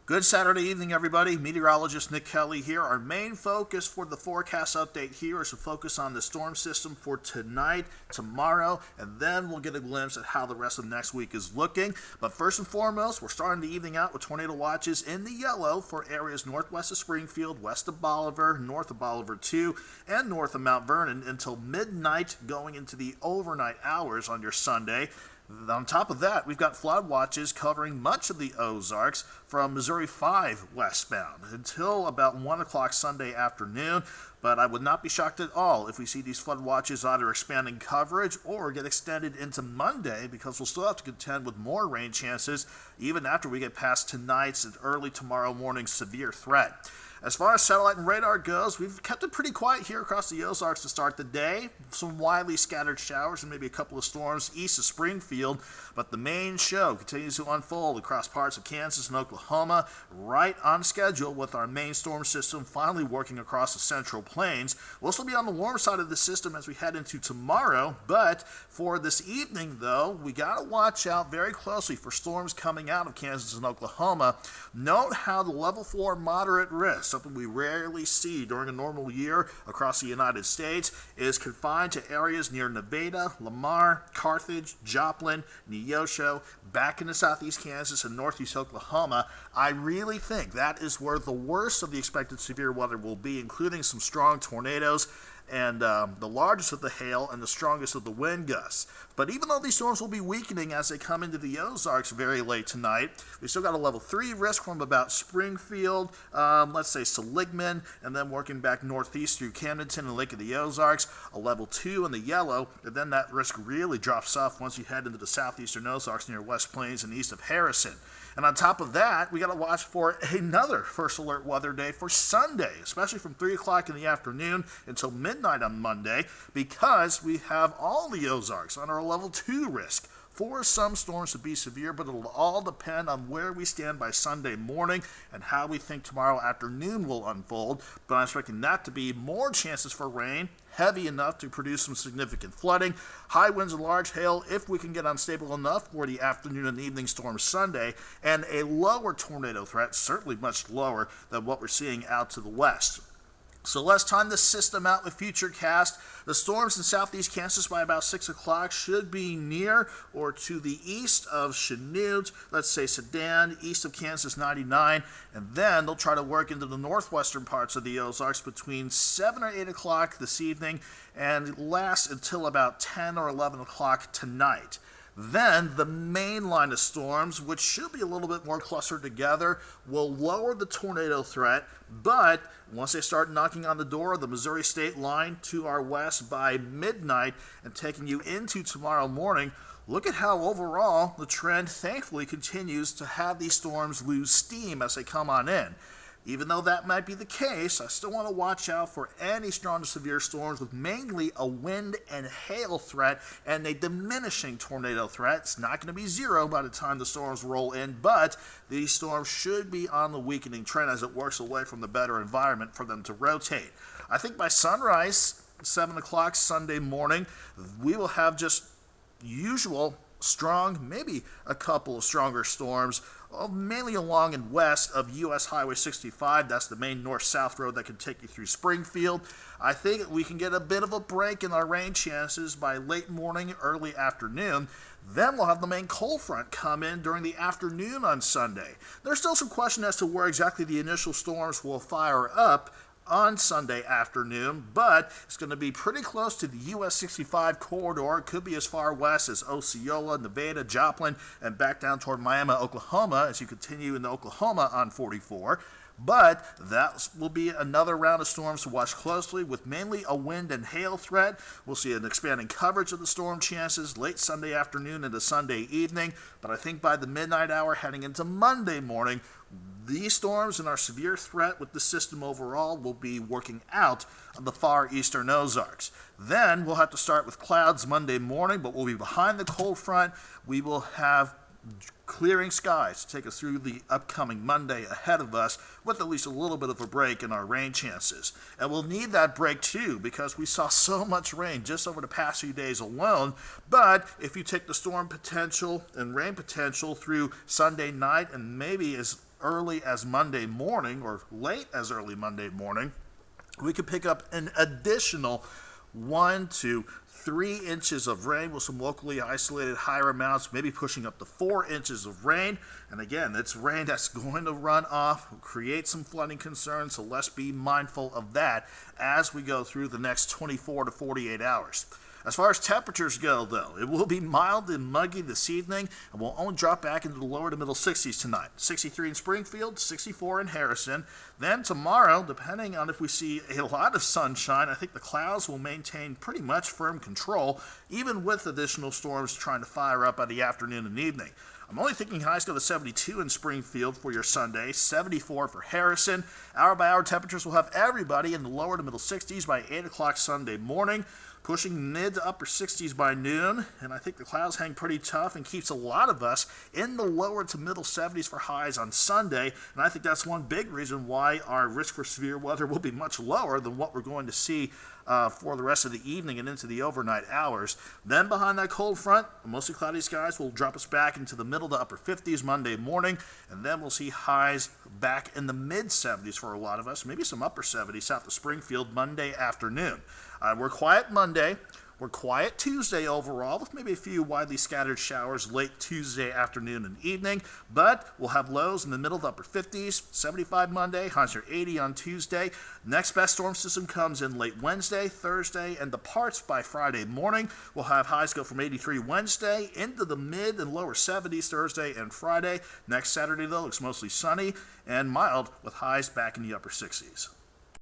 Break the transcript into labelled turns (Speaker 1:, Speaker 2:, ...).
Speaker 1: Good Saturday evening, everybody. Meteorologist Nick Kelly here. Our main focus for the forecast update here is to focus on the storm system for tonight, tomorrow, and then we'll get a glimpse at how the rest of next week is looking. But first and foremost, we're starting the evening out with tornado watches in the yellow for areas northwest of Springfield, west of Bolivar, north of Bolivar 2, and north of Mount Vernon until midnight going into the overnight hours on your Sunday. On top of that, we've got flood watches covering much of the Ozarks from Missouri 5 westbound until about 1 o'clock Sunday afternoon. But I would not be shocked at all if we see these flood watches either expanding coverage or get extended into Monday, because we'll still have to contend with more rain chances even after we get past tonight's and early tomorrow morning's severe threat. As far as satellite and radar goes, we've kept it pretty quiet here across the Ozarks to start the day. Some widely scattered showers and maybe a couple of storms east of Springfield, but the main show continues to unfold across parts of Kansas and Oklahoma, right on schedule with our main storm system finally working across the Central Plains. We'll still be on the warm side of the system as we head into tomorrow, but for this evening, though, we got to watch out very closely for storms coming out of Kansas and Oklahoma. Note how the level 4 moderate risk, something we rarely see during a normal year across the United States, is confined to areas near Nevada, Lamar, Carthage, Joplin, Neosho, back into southeast Kansas and northeast Oklahoma. I really think that is where the worst of the expected severe weather will be, including some strong tornadoes and the largest of the hail and the strongest of the wind gusts. But even though these storms will be weakening as they come into the Ozarks very late tonight, we still got a level 3 risk from about Springfield, let's say Seligman, and then working back northeast through Camdenton and Lake of the Ozarks, a level 2 in the yellow, and then that risk really drops off once you head into the southeastern Ozarks near West Plains and east of Harrison. And on top of that, we got to watch for another first alert weather day for Sunday, especially from 3 o'clock in the afternoon until midnight on Monday, because we have all the Ozarks on our level 2 risk for some storms to be severe, but it'll all depend on where we stand by Sunday morning and how we think tomorrow afternoon will unfold. But I'm expecting that to be more chances for rain, heavy enough to produce some significant flooding, high winds and large hail if we can get unstable enough for the afternoon and evening storm Sunday, and a lower tornado threat, certainly much lower than what we're seeing out to the west. So let's time the system out with Futurecast. The storms in southeast Kansas by about 6 o'clock should be near or to the east of Chanute, let's say Sedan, east of Kansas 99, and then they'll try to work into the northwestern parts of the Ozarks between 7 or 8 o'clock this evening and last until about 10 or 11 o'clock tonight. Then the main line of storms, which should be a little bit more clustered together, will lower the tornado threat, but once they start knocking on the door of the Missouri state line to our west by midnight and taking you into tomorrow morning, look at how overall the trend thankfully continues to have these storms lose steam as they come on in. Even though that might be the case, I still want to watch out for any strong to severe storms with mainly a wind and hail threat and a diminishing tornado threat. It's not going to be zero by the time the storms roll in, but these storms should be on the weakening trend as it works away from the better environment for them to rotate. I think by sunrise, 7 o'clock Sunday morning, we will have just usual strong, maybe a couple of stronger storms, mainly along and west of U.S. Highway 65. That's the main north-south road that can take you through Springfield. I think we can get a bit of a break in our rain chances by late morning, early afternoon. Then we'll have the main cold front come in during the afternoon on Sunday. There's still some question as to where exactly the initial storms will fire up on Sunday afternoon, but it's going to be pretty close to the US 65 corridor. It could be as far west as Osceola, Nevada, Joplin, and back down toward Miami, Oklahoma as you continue into Oklahoma on 44. But that will be another round of storms to watch closely with mainly a wind and hail threat. We'll see an expanding coverage of the storm chances late Sunday afternoon into Sunday evening. But I think by the midnight hour heading into Monday morning, these storms and our severe threat with the system overall will be working out of the far eastern Ozarks. Then we'll have to start with clouds Monday morning, but we'll be behind the cold front. We will have clearing skies to take us through the upcoming Monday ahead of us with at least a little bit of a break in our rain chances. And we'll need that break too because we saw so much rain just over the past few days alone. But if you take the storm potential and rain potential through Sunday night and maybe as early as Monday morning or late as early Monday morning, we could pick up an additional 1 to 3 inches of rain with some locally isolated higher amounts, maybe pushing up to 4 inches of rain. And again, it's rain that's going to run off, create some flooding concerns, so let's be mindful of that as we go through the next 24 to 48 hours. As far as temperatures go, though, it will be mild and muggy this evening, and will only drop back into the lower to middle 60s tonight. 63 in Springfield, 64 in Harrison. Then tomorrow, depending on if we see a lot of sunshine, I think the clouds will maintain pretty much firm control, even with additional storms trying to fire up by the afternoon and evening. I'm only thinking highs go to 72 in Springfield for your Sunday, 74 for Harrison. Hour-by-hour temperatures will have everybody in the lower to middle 60s by 8 o'clock Sunday morning, pushing mid to upper 60s by noon, and I think the clouds hang pretty tough and keeps a lot of us in the lower to middle 70s for highs on Sunday, and I think that's one big reason why our risk for severe weather will be much lower than what we're going to see for the rest of the evening and into the overnight hours. Then behind that cold front, mostly cloudy skies will drop us back into the middle to upper 50s Monday morning, and then we'll see highs back in the mid 70s for a lot of us, maybe some upper 70s south of Springfield Monday afternoon. We're quiet Monday. We're quiet Tuesday overall, with maybe a few widely scattered showers late Tuesday afternoon and evening, but we'll have lows in the middle to upper 50s, 75 Monday, highs are 80 on Tuesday. Next best storm system comes in late Wednesday, Thursday, and departs by Friday morning. We'll have highs go from 83 Wednesday into the mid and lower 70s Thursday and Friday. Next Saturday, though, looks mostly sunny and mild with highs back in the upper 60s.